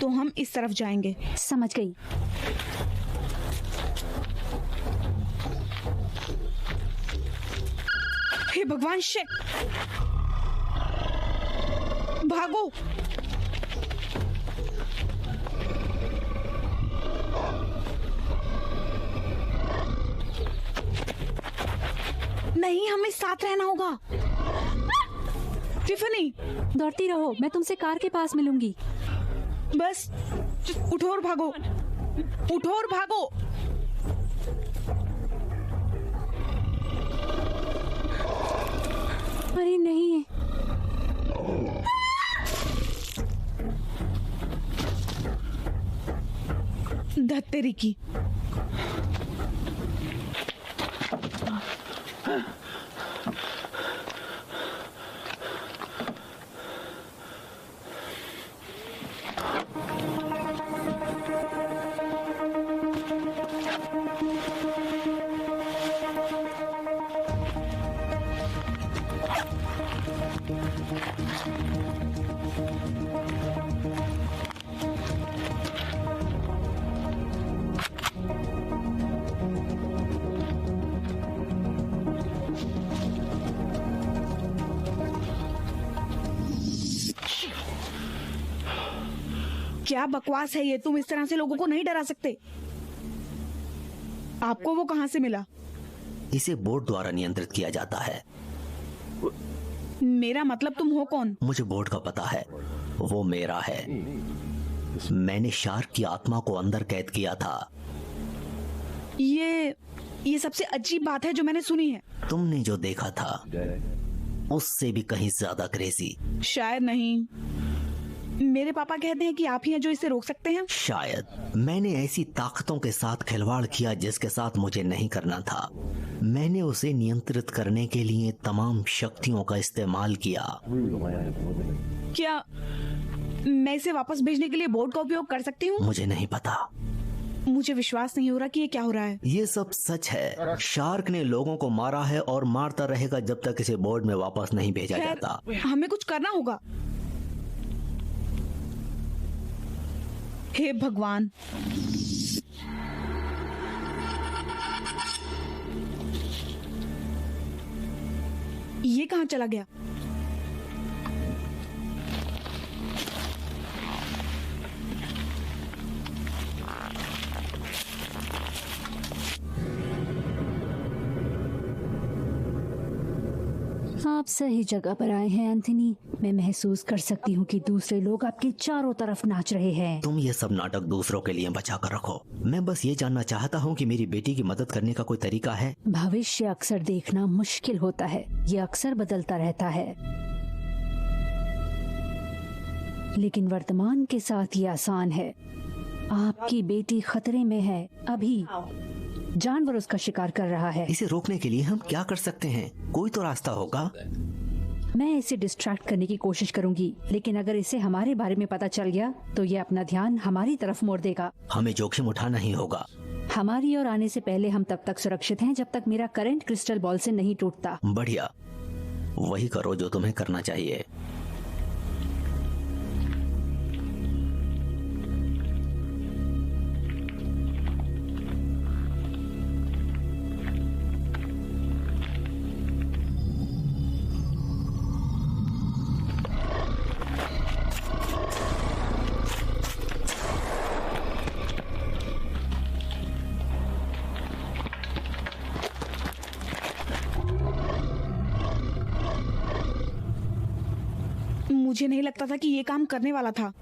तो हम इस तरफ जाएंगे। समझ गई। हे भगवान, शिट! भागो! नहीं, हमें साथ रहना होगा। टिफनी, दौड़ती रहो, मैं तुमसे कार के पास मिलूंगी। बस उठो और भागो, उठो और भागो। अरे नहीं। धत्तेरी की। क्या बकवास है ये? तुम इस तरह से लोगों को नहीं डरा सकते। आपको वो कहाँ से मिला? इसे बोर्ड द्वारा नियंत्रित किया जाता है। मेरा मतलब, तुम हो कौन? मुझे बोर्ड का पता है, वो मेरा है। मैंने शार्क की आत्मा को अंदर कैद किया था। ये सबसे अजीब बात है जो मैंने सुनी है। तुमने जो देखा था उससे भी कहीं ज्यादा क्रेजी। शायद नहीं। मेरे पापा कहते हैं कि आप ही हैं जो इसे रोक सकते हैं। शायद मैंने ऐसी ताकतों के साथ खिलवाड़ किया जिसके साथ मुझे नहीं करना था। मैंने उसे नियंत्रित करने के लिए तमाम शक्तियों का इस्तेमाल किया। क्या मैं इसे वापस भेजने के लिए बोर्ड का उपयोग कर सकती हूँ? मुझे नहीं पता। मुझे विश्वास नहीं हो रहा कि ये क्या हो रहा है। ये सब सच है। शार्क ने लोगों को मारा है और मारता रहेगा जब तक इसे बोर्ड में वापस नहीं भेजा जाता। हमें कुछ करना होगा। हे भगवान, ये कहाँ चला गया? आप सही जगह पर आए हैं एंथनी। मैं महसूस कर सकती हूँ कि दूसरे लोग आपके चारों तरफ नाच रहे हैं। तुम ये सब नाटक दूसरों के लिए बचा कर रखो। मैं बस ये जानना चाहता हूँ कि मेरी बेटी की मदद करने का कोई तरीका है। भविष्य अक्सर देखना मुश्किल होता है, ये अक्सर बदलता रहता है, लेकिन वर्तमान के साथ ये आसान है। आपकी बेटी खतरे में है। अभी जानवर उसका शिकार कर रहा है। इसे रोकने के लिए हम क्या कर सकते हैं? कोई तो रास्ता होगा। मैं इसे डिस्ट्रैक्ट करने की कोशिश करूंगी, लेकिन अगर इसे हमारे बारे में पता चल गया तो ये अपना ध्यान हमारी तरफ मोड़ देगा। हमें जोखिम उठाना ही होगा। हमारी ओर आने से पहले हम तब तक सुरक्षित हैं जब तक मेरा करंट क्रिस्टल बॉल से नहीं टूटता। बढ़िया, वही करो जो तुम्हें करना चाहिए। मुझे नहीं लगता था कि ये काम करने वाला था।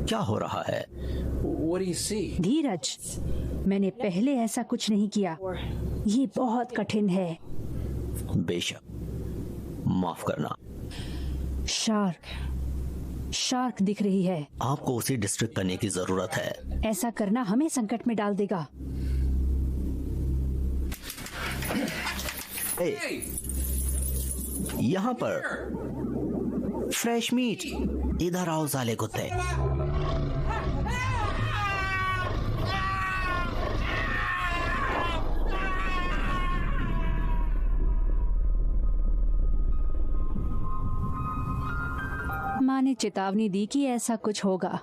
क्या हो रहा है? What do you see? धीरज, मैंने पहले ऐसा कुछ नहीं किया। ये बहुत कठिन है। बेशक, माफ करना। शार्क दिख रही है। आपको उसे डिस्ट्रैक्ट करने की जरूरत है। ऐसा करना हमें संकट में डाल देगा। यहाँ पर फ्रेश मीट। इधर आओ साले कुत्ते। माँ ने चेतावनी दी कि ऐसा कुछ होगा।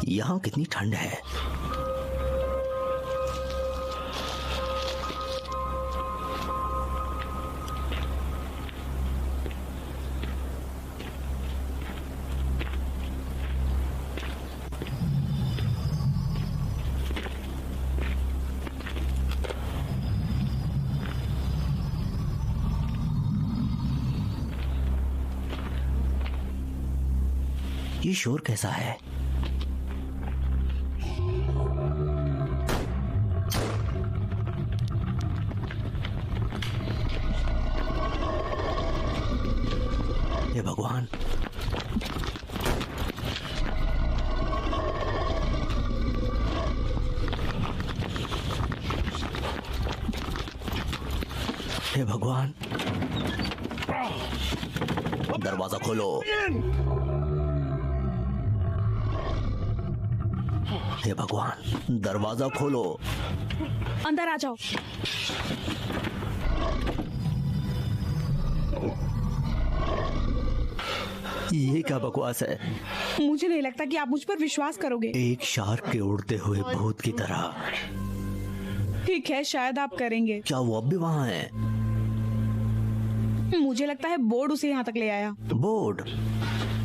यहाँ कितनी ठंड है। ये शोर कैसा है? हे भगवान, हे भगवान, दरवाजा खोलो। हे भगवान, दरवाजा खोलो। अंदर आ जाओ। ये क्या बकवास है? मुझे नहीं लगता कि आप मुझ पर विश्वास करोगे। एक शार्क के उड़ते हुए भूत की तरह। ठीक है, शायद आप करेंगे। क्या वो अब भी वहाँ है? मुझे लगता है बोर्ड उसे यहाँ तक ले आया। बोर्ड?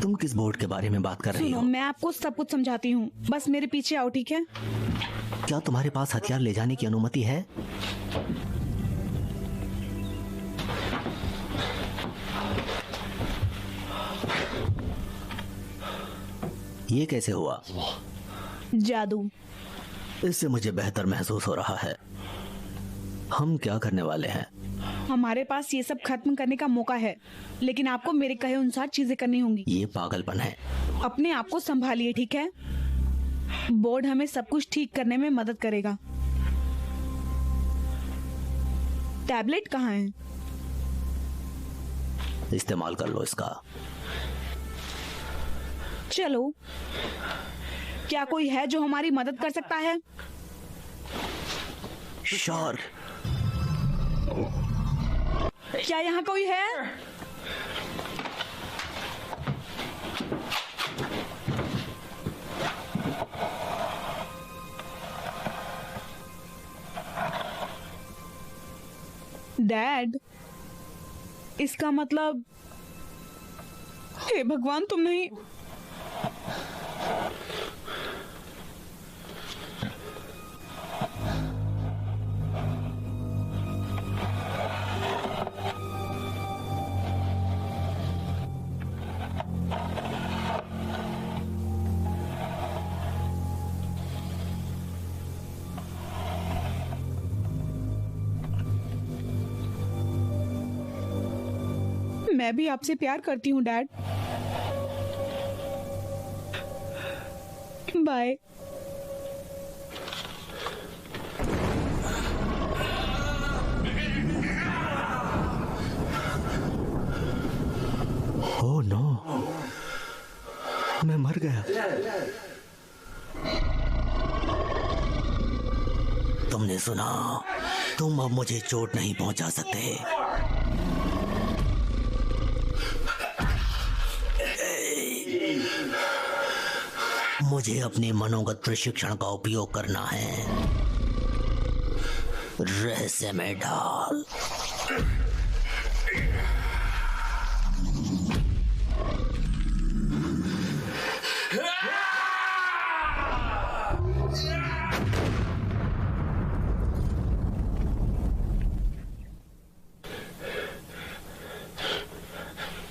तुम किस बोर्ड के बारे में बात कर रही सुनो, हो? मैं आपको सब कुछ समझाती हूँ, बस मेरे पीछे आओ, ठीक है? क्या तुम्हारे पास हथियार ले जाने की अनुमति है? ये कैसे हुआ? जादू। इससे मुझे बेहतर महसूस हो रहा है। हम क्या करने वाले हैं? हमारे पास ये सब खत्म करने का मौका है, लेकिन आपको मेरे कहे अनुसार चीजें करनी होंगी। ये पागलपन है। अपने आप को संभालिए, ठीक है? बोर्ड हमें सब कुछ ठीक करने में मदद करेगा। टैबलेट कहाँ है? इस्तेमाल कर लो इसका। चलो, क्या कोई है जो हमारी मदद कर सकता है? शार्क। क्या यहाँ कोई है? डैड, इसका मतलब, हे भगवान, तुम नहीं। मैं भी आपसे प्यार करती हूँ डैड। बाय। ओह नो, मैं मर गया। तुमने सुना? तुम अब मुझे चोट नहीं पहुंचा सकते। मुझे अपने मनोगत प्रशिक्षण का उपयोग करना है। रहस्य में डाल।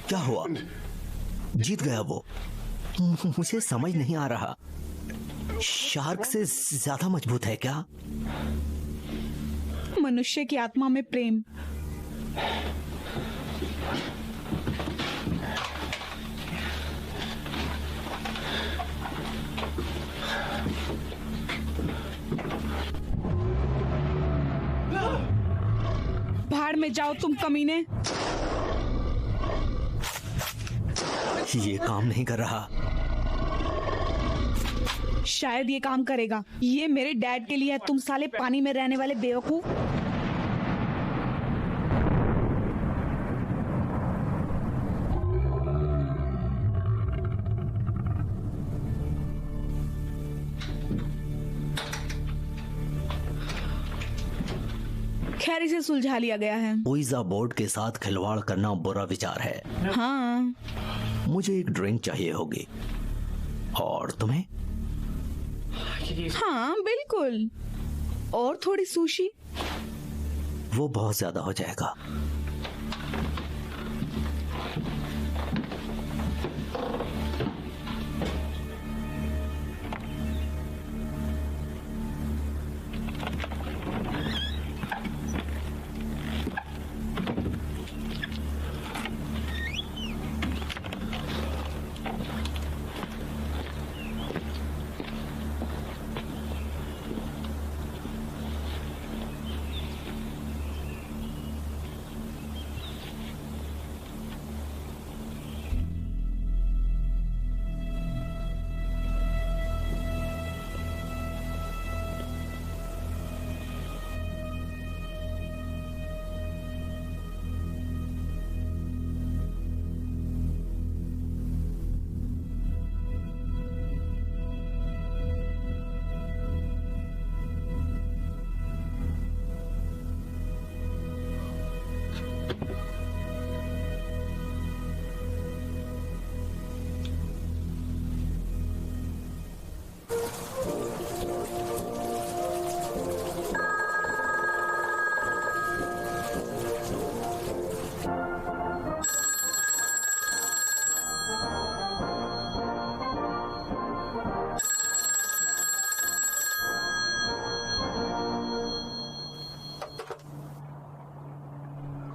क्या हुआ? जीत गया वो? मुझे समझ नहीं आ रहा। शार्क से ज्यादा मजबूत है क्या? मनुष्य की आत्मा में प्रेम। भाड़ में जाओ तुम कमीने। ये काम नहीं कर रहा। शायद ये काम करेगा। ये मेरे डैड के लिए है, तुम साले पानी में रहने वाले बेवकूफ। खैर इसे सुलझा लिया गया है। ओइजा बोर्ड के साथ खिलवाड़ करना बुरा विचार है। हाँ, मुझे एक ड्रिंक चाहिए होगी। और तुम्हें? हाँ बिल्कुल। और थोड़ी सुशी। वो बहुत ज्यादा हो जाएगा।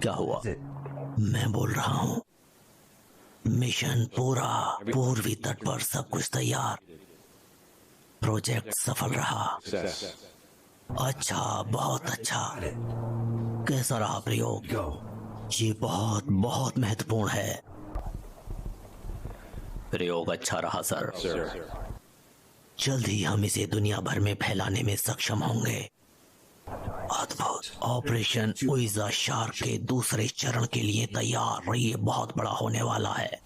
क्या हुआ? मैं बोल रहा हूँ मिशन पूरा, पूर्वी तट पर सब कुछ तैयार, प्रोजेक्ट सफल रहा। अच्छा, बहुत अच्छा। कैसा रहा प्रयोग? ये बहुत बहुत महत्वपूर्ण है। प्रयोग अच्छा रहा सर। जल्द ही हम इसे दुनिया भर में फैलाने में सक्षम होंगे। अद्भुत। ऑपरेशन ओइजा शार्क के दूसरे चरण के लिए तैयार। ये बहुत बड़ा होने वाला है।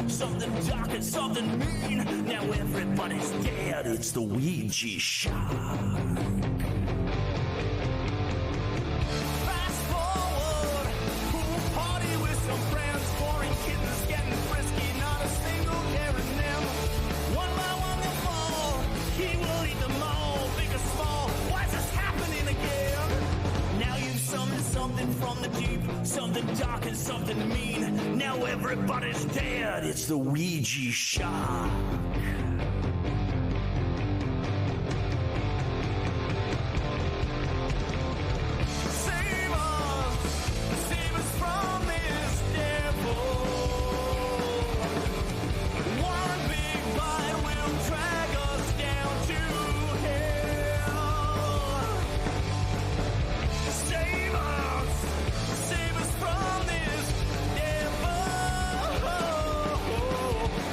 something dark and something mean. Now everybody's dead. It's the Ouija shark. Fast forward, pool party with some friends, foreign kittens getting frisky, not a single care in them. One by one they'll fall. He will eat them all, big or small. Why is this happening again? Now you've summoned something from the deep, something dark and something mean. Now everybody's dead. It's the Ouija shark. Save us from this devil. One big bite will drag us down to hell. Save us from this devil.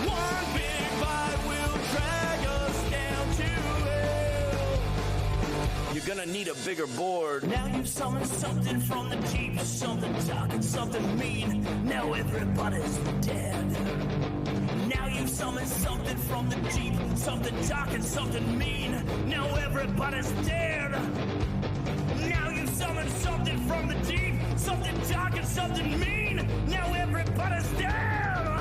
One big bite will drag us down to hell. You're gonna need a bigger board. Now you've summoned something from the deep, something dark and something mean. Now everybody's dead. Now you've summoned something from the deep, something dark and something mean. Now everybody's dead. Now you've summoned something from the deep, something dark and something mean. Now everybody's dead.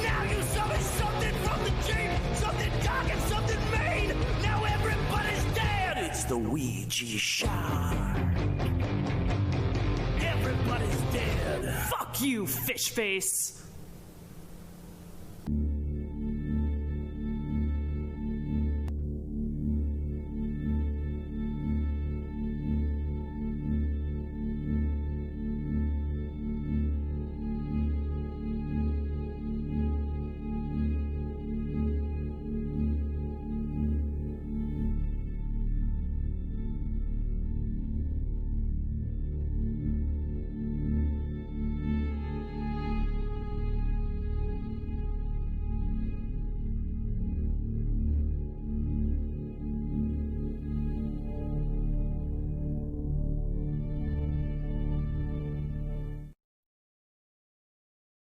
Now you summoned something from the deep, something dark and something mean. Now everybody's dead. It's the Ouija shark. Everybody's dead. Fuck you, fish face.